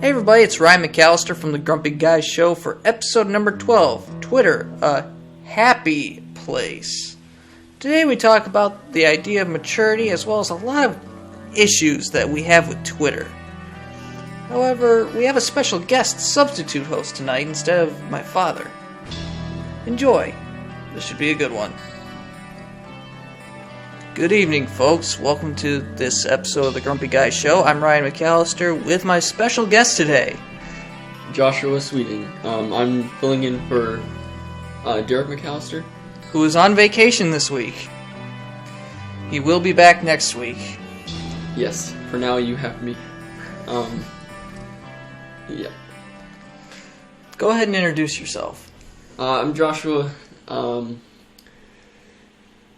Hey everybody, it's Ryan McAllister from the Grumpy Guys Show for episode number 12, Twitter, a happy place. Today we talk about the idea of maturity as well as a lot of issues that we have with Twitter. However, we have a special guest substitute host tonight instead of my father. Enjoy. This should be a good one. Good evening, folks. Welcome to this episode of the Grumpy Guys Show. I'm Ryan McAllister with my special guest today, Joshua Sweeting. I'm filling in for Derek McAllister, who is on vacation this week. He will be back next week. Yes, for now you have me. Yeah. Go ahead and introduce yourself. I'm Joshua.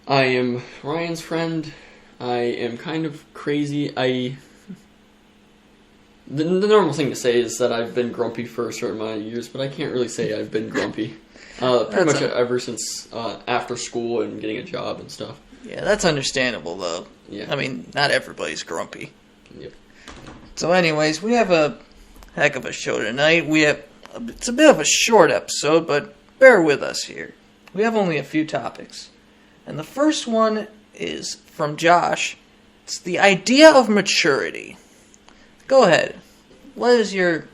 I am Ryan's friend. I am kind of crazy. The normal thing to say is that I've been grumpy for a certain amount of years, but I can't really say I've been grumpy. Pretty much ever since after school and getting a job and stuff. Yeah, that's understandable, though. Yeah. I mean, not everybody's grumpy. Yep. So anyways, we have a heck of a show tonight. It's a bit of a short episode, but bear with us here. We have only a few topics. And the first one is from Josh. It's the idea of maturity. Go ahead. What is your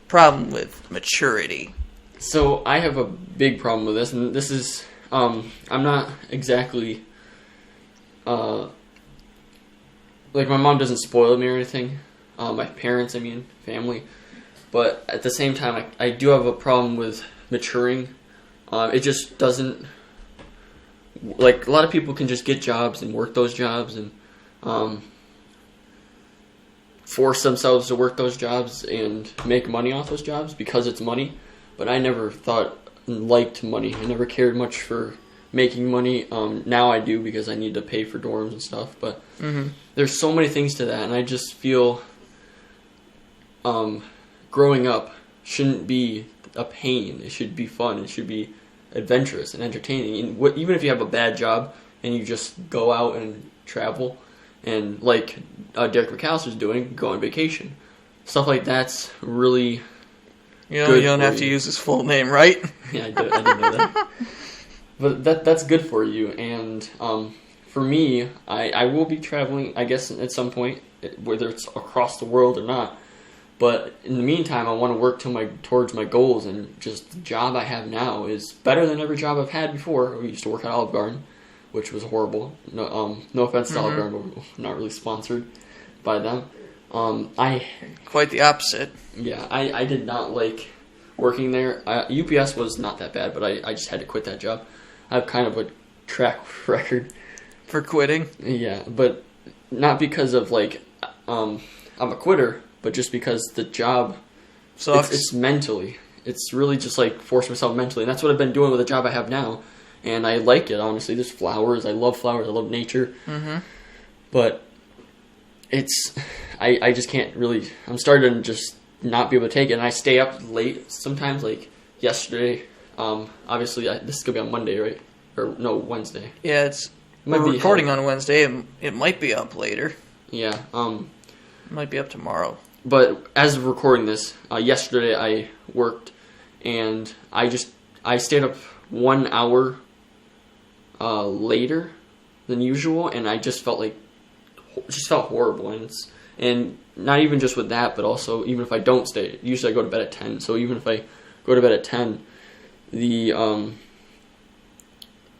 problem with maturity? So I have a big problem with this, and this is, I'm not exactly, like my mom doesn't spoil me or anything, my parents, family, but at the same time, I do have a problem with maturing. It just doesn't, like, a lot of people can just get jobs and work those jobs and, force themselves to work those jobs and make money off those jobs because it's money. But I never liked money. I never cared much for making money. Now I do because I need to pay for dorms and stuff. But there's so many things to that, and I just feel growing up shouldn't be a pain. It should be fun. It should be adventurous and entertaining. And even if you have a bad job and you just go out and travel, and like Derek McAllister's doing, go on vacation. Stuff like that's really. You don't have to use his full name, right? Yeah, I didn't know that. But that's good for you. And for me, I will be traveling, I guess, at some point, whether it's across the world or not. But in the meantime, I want to work towards my goals. And just the job I have now is better than every job I've had before. We used to work at Olive Garden, which was horrible. No offense to Olive Garden, but we're not really sponsored by them. Quite the opposite. Yeah, I did not like working there. UPS was not that bad, but I just had to quit that job. I have kind of a track record for quitting. Yeah, but not because of I'm a quitter, but just because the job sucks. It's mentally. It's really just force myself mentally, and that's what I've been doing with the job I have now. And I like it, honestly. There's flowers. I love flowers. I love nature. Mm-hmm. But I just can't really. I'm starting to just not be able to take it, and I stay up late sometimes. Like yesterday, obviously this is gonna be on Monday, right? Or no, Wednesday. Yeah, we're recording on Wednesday. It might be up later. Yeah. It might be up tomorrow. But as of recording this, yesterday I worked, and I stayed up 1 hour later than usual, and I just felt horrible. And not even just with that, but also even if I don't stay, usually I go to bed at 10. So even if I go to bed at 10, the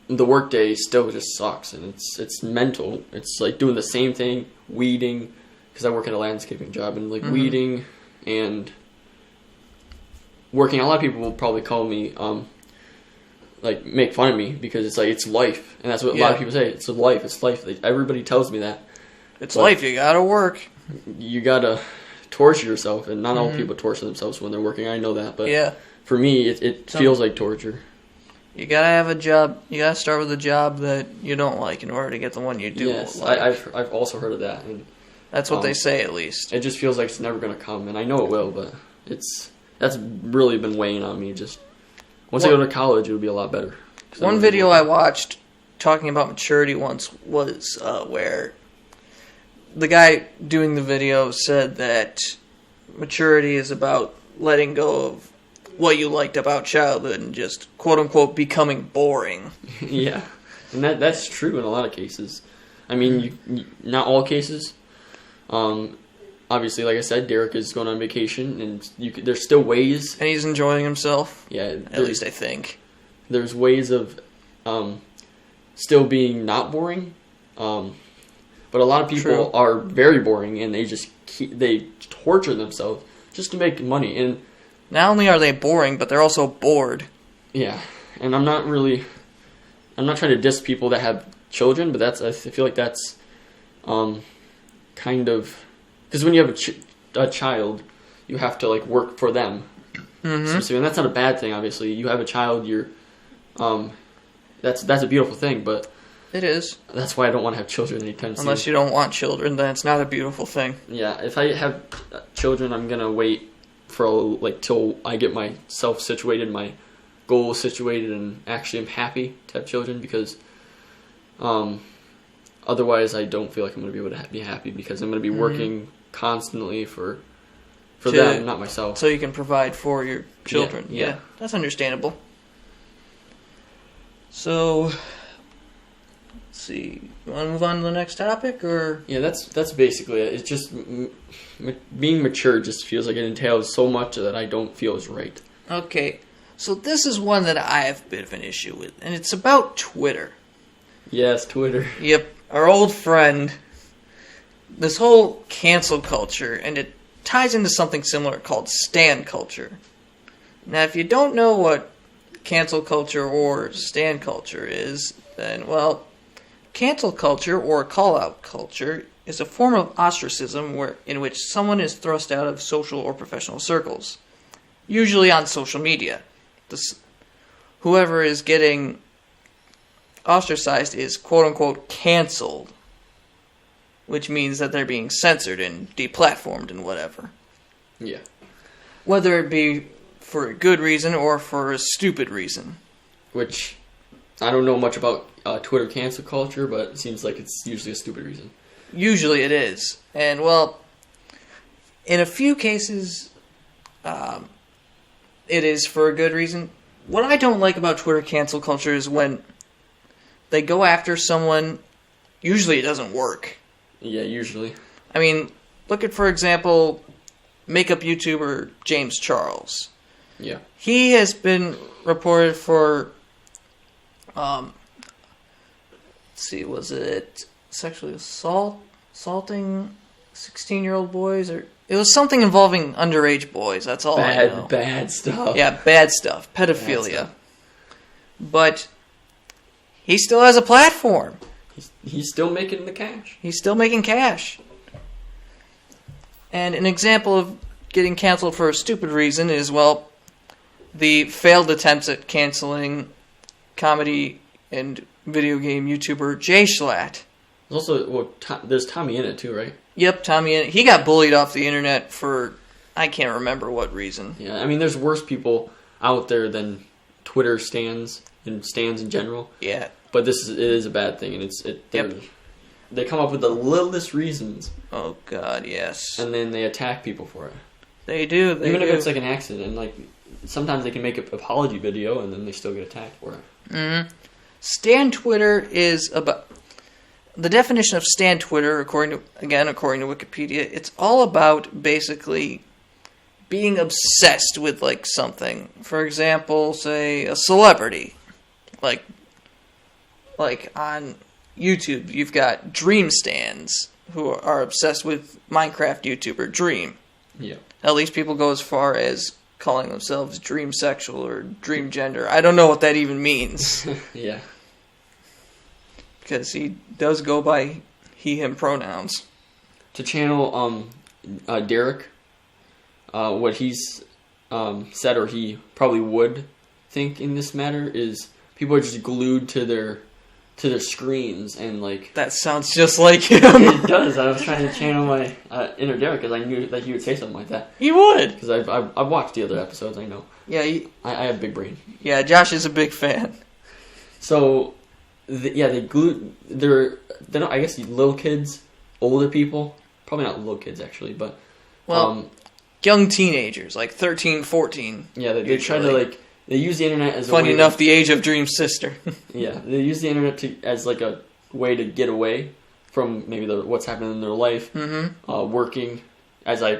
work day still just sucks, and it's mental. It's like doing the same thing, weeding, because I work at a landscaping job, and weeding and working. A lot of people will probably call me make fun of me because it's life, and that's what a lot of people say. It's life. It's life. Everybody tells me that. It's life. You gotta work. You gotta torture yourself, and not all people torture themselves when they're working. I know that, but for me, it feels like torture. You gotta have a job. You gotta start with a job that you don't like in order to get the one you do. Yes, like. I've also heard of that, and that's what they say, at least. It just feels like it's never gonna come, and I know it will, but that's really been weighing on me. Just once I go to college, it'll be a lot better. One video I watched talking about maturity once was where the guy doing the video said that maturity is about letting go of what you liked about childhood and just quote unquote becoming boring. Yeah, and that's true in a lot of cases. I mean, not all cases. Obviously, like I said, Derek is going on vacation, and there's still ways. And he's enjoying himself. Yeah, at least I think. There's ways of still being not boring, but a lot of people are very boring, and they torture themselves just to make money. And not only are they boring, but they're also bored. Yeah, and I'm not trying to diss people that have children, but I feel like that's kind of, because when you have a child, you have to like work for them. Mm-hmm. So, and that's not a bad thing. Obviously, you have a child, that's a beautiful thing, but it is. That's why I don't want to have children anytime soon. Unless you don't want children, then it's not a beautiful thing. Yeah, if I have children, I'm gonna wait for till I get myself situated, my goals situated, and actually I'm happy to have children, because otherwise I don't feel like I'm gonna be able to be happy, because I'm gonna be working constantly for them, not myself. So you can provide for your children. Yeah, that's understandable. So, let's see. You want to move on to the next topic, or? Yeah, that's basically it. It's just being mature just feels like it entails so much that I don't feel is right. Okay, so this is one that I have a bit of an issue with, and it's about Twitter. Yes, Twitter. Yep, our old friend. This whole cancel culture, and it ties into something similar called stan culture. Now, if you don't know what cancel culture or stan culture is, then, well, cancel culture or call-out culture is a form of ostracism in which someone is thrust out of social or professional circles, usually on social media. Whoever is getting ostracized is quote-unquote canceled, which means that they're being censored and deplatformed and whatever. Yeah. Whether it be for a good reason or for a stupid reason. Which, I don't know much about Twitter cancel culture, but it seems like it's usually a stupid reason. Usually it is. And, well, in a few cases, it is for a good reason. What I don't like about Twitter cancel culture is when they go after someone, usually it doesn't work. Yeah, usually. I mean, look at, for example, makeup YouTuber James Charles. Yeah. He has been reported for, let's see, was it sexually assaulting 16-year-old boys? Or it was something involving underage boys, that's all I know. Bad stuff. Yeah, bad stuff. Pedophilia. Bad stuff. But he still has a platform. He's still making the cash. He's still making cash. And an example of getting canceled for a stupid reason is, well, the failed attempts at canceling comedy and video game YouTuber Jay Schlatt. There's also, there's Tommy Innit too, right? Yep, Tommy Innit. He got bullied off the internet for, I can't remember what reason. Yeah, I mean, there's worse people out there than Twitter stans and stans in general. Yeah. But it is a bad thing, and they come up with the littlest reasons. Oh God, yes. And then they attack people for it. They do. Even if it's like an accident, like sometimes they can make an apology video, and then they still get attacked for it. Mm-hmm. Stan Twitter is about the definition of Stan Twitter, according to Wikipedia. It's all about basically being obsessed with like something. For example, say a celebrity, like on YouTube, you've got Dream Stans who are obsessed with Minecraft YouTuber Dream. Yeah. At least people go as far as calling themselves dream sexual or dream gender. I don't know what that even means. Yeah. Because he does go by he, him pronouns. To channel Derek, what he's said, or he probably would think in this matter, is people are just glued to their screens, and like that sounds just like him. It does. I was trying to channel my inner Derek because I knew that he would say something like that. He would, because I've watched the other episodes. I know. Yeah, I have a big brain. Yeah, Josh is a big fan. So, they glue. They're not. I guess little kids, older people. Probably not little kids actually, but well, young teenagers, like 13, 14. Yeah, they try to like they use the internet as funny a way enough, the age of Dream's sister. Yeah, they use the internet as like a way to get away from maybe what's happening in their life, working. As I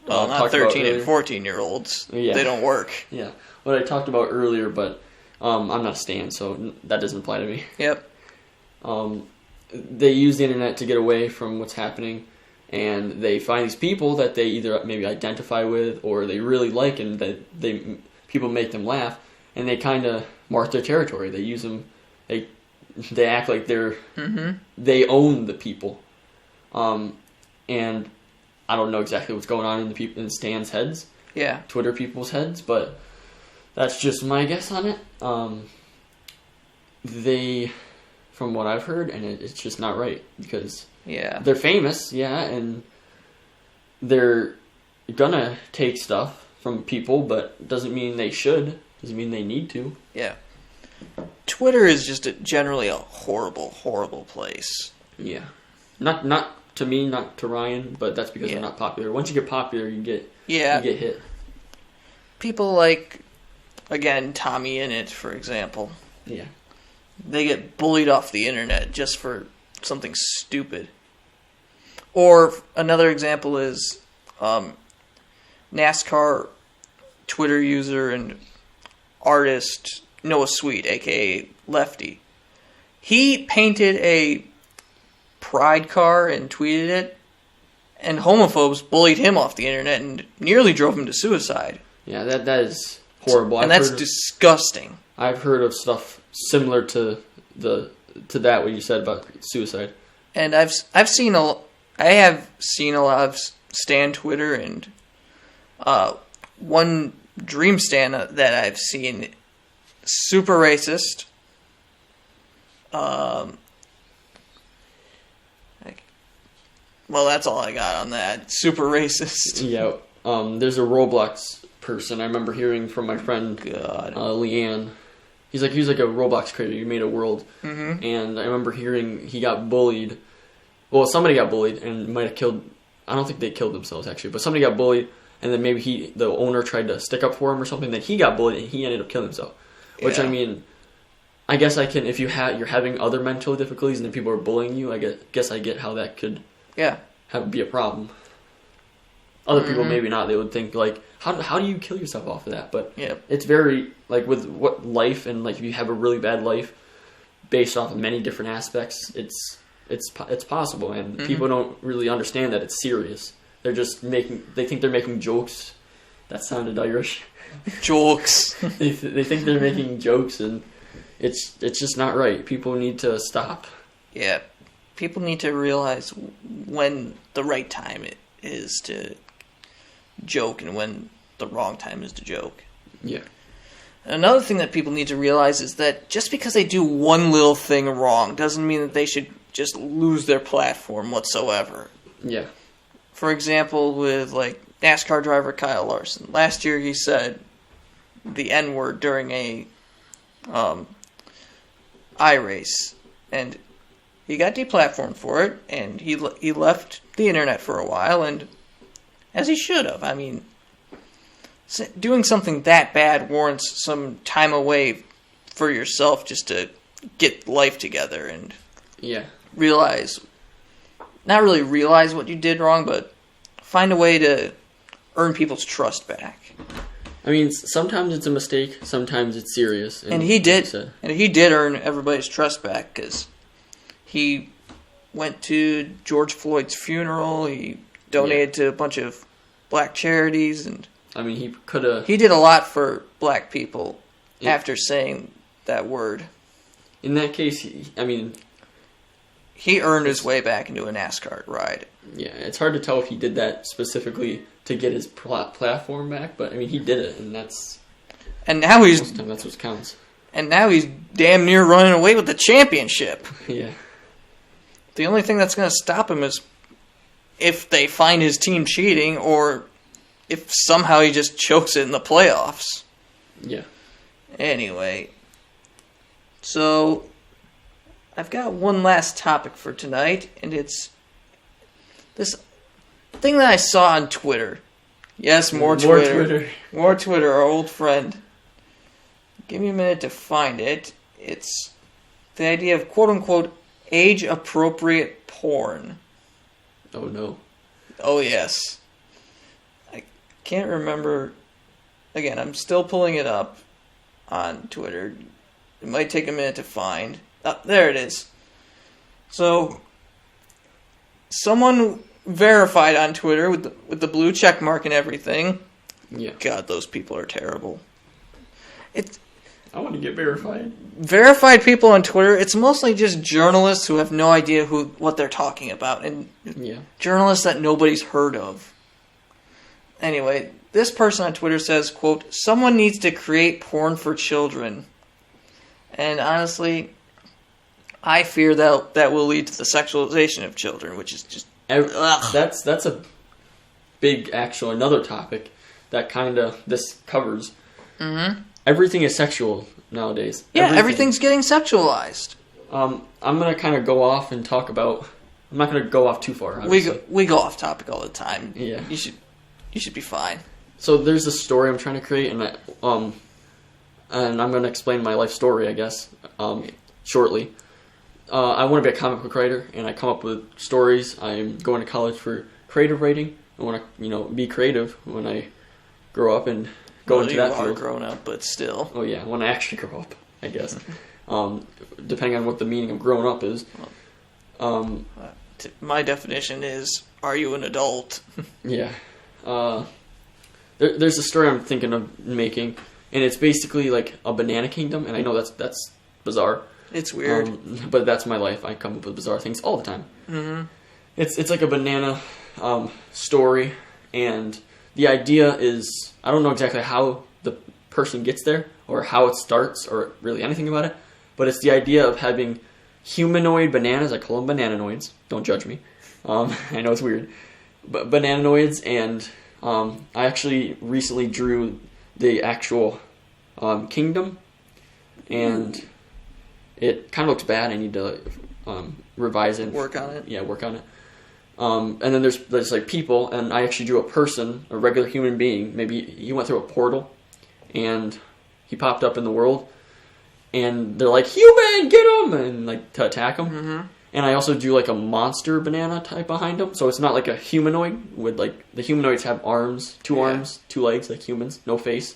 not 13 and 14-year-olds. Yeah. They don't work. Yeah, what I talked about earlier, but I'm not a stan, so that doesn't apply to me. Yep. They use the internet to get away from what's happening, and they find these people that they either maybe identify with or they really like, and that people make them laugh, and they kind of mark their territory. They use them. They act like they own the people, and I don't know exactly what's going on in Stan's heads, Twitter people's heads, but that's just my guess on it. From what I've heard, and it's just not right, because they're famous, and they're gonna take stuff from people, but doesn't mean they should, doesn't mean they need to. Yeah. Twitter is just generally a horrible, horrible place. Yeah. Not to me, not to Ryan, but that's because they're not popular. Once you get popular, you get hit. People like, again, Tommy Innit, for example. Yeah. They get bullied off the internet just for something stupid. Or another example is NASCAR Twitter user and artist Noah Sweet, a.k.a. Lefty. He painted a pride car and tweeted it, and homophobes bullied him off the internet and nearly drove him to suicide. Yeah, that is horrible. And that's disgusting. I've heard of stuff similar to that what you said about suicide. And I have seen a lot of Stan Twitter, and one Dream Stan that I've seen, super racist. Well, that's all I got on that. Super racist. Yeah. There's a Roblox person I remember hearing from my friend Leanne. He was like a Roblox creator. He made a world, and I remember hearing he got bullied. Well, somebody got bullied and might have killed. I don't think they killed themselves actually, but somebody got bullied, and then maybe the owner tried to stick up for him or something. Then he got bullied and he ended up killing himself. Which I mean, I guess I can. If you're having other mental difficulties and then people are bullying you, I guess I get how that could be a problem. Other people maybe not. They would think like, how do you kill yourself off of that? But it's very like with what life, and like if you have a really bad life based off of many different aspects, it's possible, and people don't really understand that it's serious. They're just they think they're making jokes. That sounded Irish. Jokes. They think they're making jokes, and it's just not right. People need to stop. Yeah, people need to realize when the right time is to joke and when the wrong time is to joke. Yeah. Another thing that people need to realize is that just because they do one little thing wrong doesn't mean that they should just lose their platform whatsoever. Yeah. For example, with like NASCAR driver Kyle Larson. Last year he said the N-word during a iRace, and he got deplatformed for it, and he left the internet for a while, and as he should have. I mean, doing something that bad warrants some time away for yourself just to get life together and not really realize what you did wrong, but find a way to earn people's trust back. I mean, sometimes it's a mistake, sometimes it's serious. And he did. And he did earn everybody's trust back, because he went to George Floyd's funeral, he donated to a bunch of black charities, and I mean, he could have... He did a lot for black people after saying that word. In that case, he earned his way back into a NASCAR ride. Yeah, it's hard to tell if he did that specifically to get his platform back, but I mean, he did it, and that's... And now he's... Most of the time, that's what counts. And now he's damn near running away with the championship. Yeah. The only thing that's going to stop him is if they find his team cheating, or if somehow he just chokes it in the playoffs. Yeah. Anyway, so I've got one last topic for tonight, and it's this thing that I saw on Twitter Yes, more Twitter. More Twitter, our old friend. Give me a minute to find it. It's the idea of quote-unquote age-appropriate porn. Oh, no. Oh, yes. I can't remember. Again, I'm still pulling it up on Twitter. It might take a minute to find. Oh, there it is. So, someone verified on Twitter with the blue check mark and everything. Yeah. God, those people are terrible. I want to get verified. Verified people on Twitter, it's mostly just journalists who have no idea what they're talking about, and journalists that nobody's heard of. Anyway, this person on Twitter says, quote, "Someone needs to create porn for children." And honestly, I fear that will lead to the sexualization of children, which is just... That's a big, another topic that kind of this covers. Mm-hmm. Everything is sexual nowadays. Yeah, everything's getting sexualized. I'm going to kind of go off and talk about... I'm not going to go off too far, obviously. We go off topic all the time. Yeah. You should be fine. So there's a story I'm trying to create, and I'm going to explain my life story, I guess, shortly. I want to be a comic book writer, and I come up with stories. I'm going to college for creative writing. I want to, be creative when I grow up and go into that field. You are grown up, but still. Oh yeah, when I actually grow up, I guess. Depending on what the meaning of grown up is. My definition is, are you an adult? Yeah. There's a story I'm thinking of making, and it's basically like a banana kingdom, and I know that's bizarre. It's weird. But that's my life. I come up with bizarre things all the time. Mm-hmm. It's like a banana story, and the idea is, I don't know exactly how the person gets there, or how it starts, or really anything about it, but it's the idea of having humanoid bananas. I call them bananoids. Don't judge me. I know it's weird. But bananoids, and I actually recently drew the actual kingdom, and it kind of looks bad. I need to revise it. Work on it. Yeah, work on it. And then there's like people, and I actually drew a person, a regular human being. Maybe he went through a portal, and he popped up in the world, and they're like, "Human, get him!" and like to attack him. Mm-hmm. And I also do like a monster banana type behind him, so it's not like a humanoid. With like the humanoids have arms, two arms, 2 legs, like humans, no face,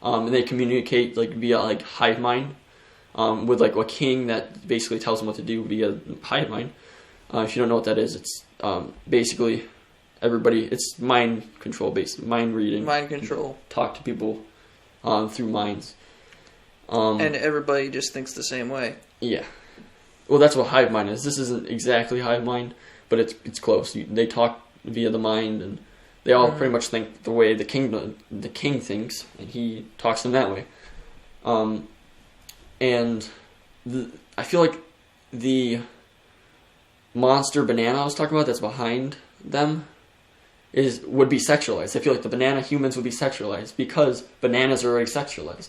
and they communicate like via like hive mind, with like a king that basically tells them what to do via hive mind. If you don't know what that is, it's basically everybody. It's mind control based, mind reading, mind control. Talk to people through minds, and everybody just thinks the same way. Yeah. Well, that's what hive mind is. This isn't exactly hive mind, but it's close. They talk via the mind, and they all pretty much think the way the king thinks, and he talks to them that way. And I feel like the monster banana I was talking about that's behind them would be sexualized. I feel like the banana humans would be sexualized because bananas are already sexualized,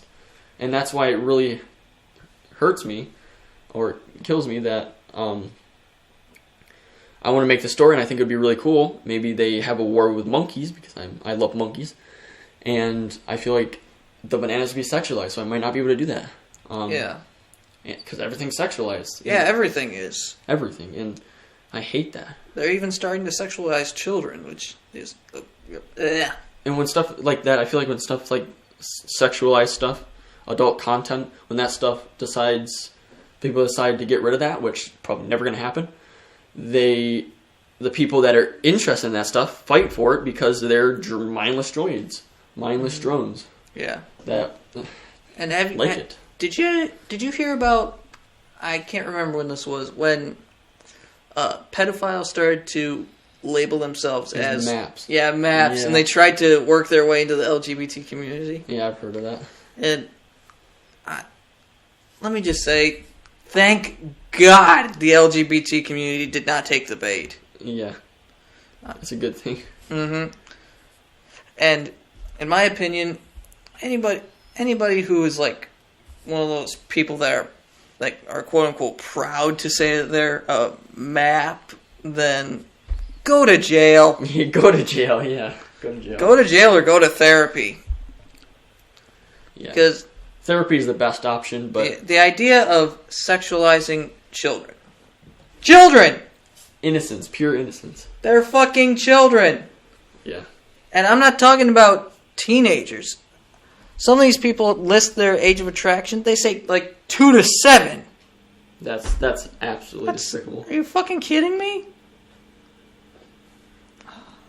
and that's why it really hurts me or kills me that I want to make the story, and I think it would be really cool. Maybe they have a war with monkeys because I love monkeys, and I feel like the bananas would be sexualized, so I might not be able to do that. Yeah, because everything's sexualized. Yeah, everything is. Everything, and I hate that. They're even starting to sexualize children, which is... And when stuff like that, I feel like when stuff like sexualized stuff, adult content, when that stuff people decide to get rid of that, which is probably never going to happen, the people that are interested in that stuff fight for it because they're mindless droids, mindless drones. Yeah. That and it. Did you hear about? I can't remember when this was, when pedophiles started to label themselves as maps. Yeah, maps, yeah. And they tried to work their way into the LGBT community. Yeah, I've heard of that. And let me just say, thank God the LGBT community did not take the bait. Yeah, that's a good thing. Mm-hmm. And in my opinion, anybody who is like one of those people that are quote unquote proud to say that they're a map, then go to jail. You go to jail, yeah. Go to jail. Go to jail or go to therapy. Yeah. Because therapy is the best option, but the idea of sexualizing children. Children! innocence, pure innocence. They're fucking children. Yeah. And I'm not talking about teenagers. Some of these people list their age of attraction. They say like 2 to 7. That's absolutely despicable. Are you fucking kidding me?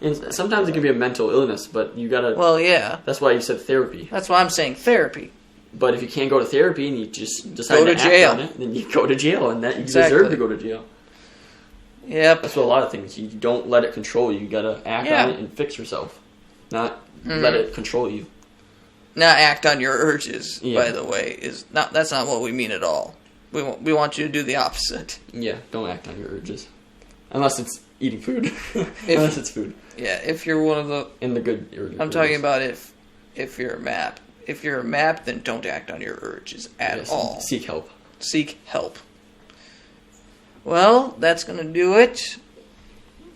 And sometimes it can be a mental illness, but you gotta. Well, yeah. That's why you said therapy. That's why I'm saying therapy. But if you can't go to therapy and you just decide Go to act jail. on it, then you go to jail, and that you Exactly. deserve to go to jail. Yep. That's what a lot of things. You don't let it control you. You gotta act on it and fix yourself, not let it control you. Not act on your urges. Yeah. By the way, is not. That's not what we mean at all. We want you to do the opposite. Yeah, don't act on your urges, unless it's eating food. Unless it's food. Yeah, if you're one of the. In the good urges. I'm talking about if you're a map. If you're a map, then don't act on your urges at all. Seek help. Seek help. Well, that's going to do it.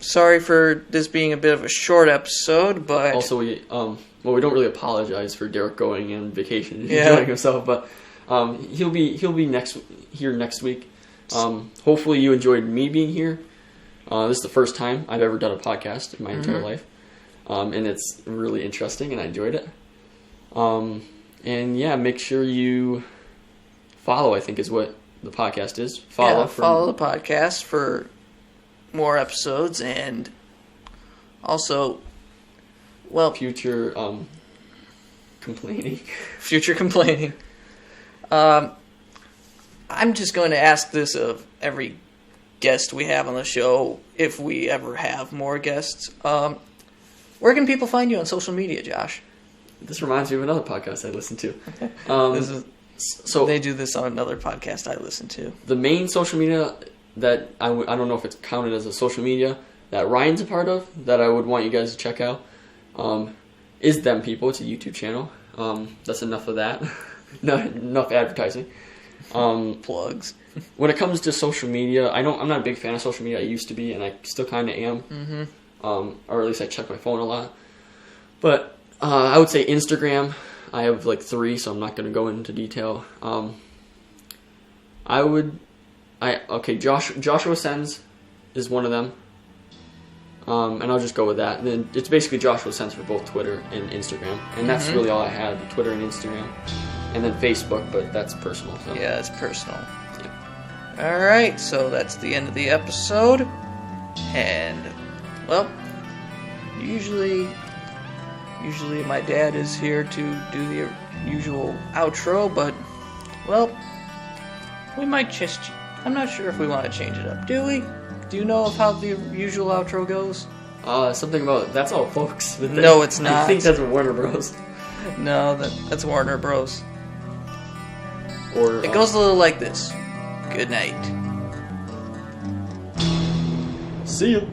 Sorry for this being a bit of a short episode, but... Also, we don't really apologize for Derek going on vacation and Yeah. enjoying himself, but he'll be here next week. Hopefully you enjoyed me being here. This is the first time I've ever done a podcast in my entire life. And it's really interesting, and I enjoyed it. And yeah, make sure you follow, I think is what the podcast is. Follow the podcast for more episodes, and also, well, future complaining. Future complaining. I'm just going to ask this of every guest we have on the show, if we ever have more guests. Where can people find you on social media, Josh? This reminds me of another podcast I listened to. So they do this on another podcast I listen to. The main social media that I don't know if it's counted as a social media that Ryan's a part of that I would want you guys to check out is Them People. It's a YouTube channel. That's enough of that. Enough advertising. Plugs. When it comes to social media, I'm not a big fan of social media. I used to be, and I still kind of am. Mm-hmm. Or at least I check my phone a lot. But I would say Instagram. I have like 3, so I'm not going to go into detail. Joshua Sens is one of them. And I'll just go with that. And then it's basically Joshua Sens for both Twitter and Instagram. And that's really all I had, Twitter and Instagram. And then Facebook, but that's personal. So. Yeah, it's personal. Yeah. Alright, so that's the end of the episode. And, well, usually my dad is here to do the usual outro, but, well, we might just... I'm not sure if we want to change it up. Do we? Do you know of how the usual outro goes? Something about... That's all, folks. No, it's not. I think that's Warner Bros. No, that's Warner Bros. Or it goes a little like this. Good night. See you.